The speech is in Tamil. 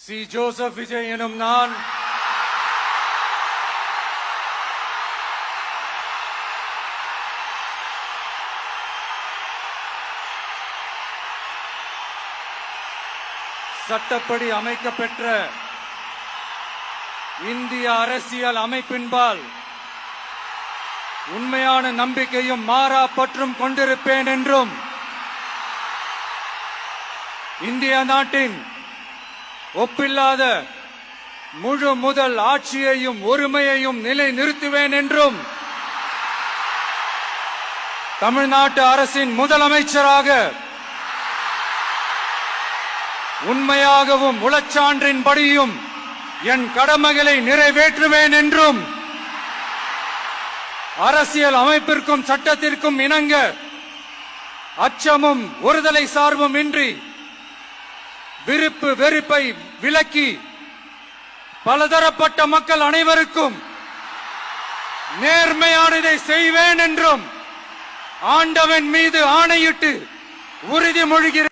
சி. ஜோசப் விஜய் எனும் நான் சட்டப்படி அமைக்கப்பெற்ற இந்திய அரசியல் அமைப்பின்பால் உண்மையான நம்பிக்கையும் மாறா பற்றும் கொண்டிருப்பேன் என்றும் இந்திய நாட்டின் ஒப்பில்லாத முழு முதல் ஆட்சியையும் ஒருமையையும் நிலைநிறுத்துவேன் என்றும் தமிழ்நாட்டு அரசின் முதலமைச்சராக உண்மையாகவும் உளச்சான்றின்படியும் என் கடமைகளை நிறைவேற்றுவேன் என்றும் அரசியல் அமைப்பிற்கும் சட்டத்திற்கும் இணங்க அச்சமும் ஒருதலை சார்பும் இன்றி விருப்பு வெறுப்பை விலக்கி பலதரப்பட்ட மக்கள் அனைவருக்கும் நேர்மையானதை செய்வேன் என்றும் ஆண்டவன் மீது ஆணையிட்டு உறுதிமொழிகிறேன்.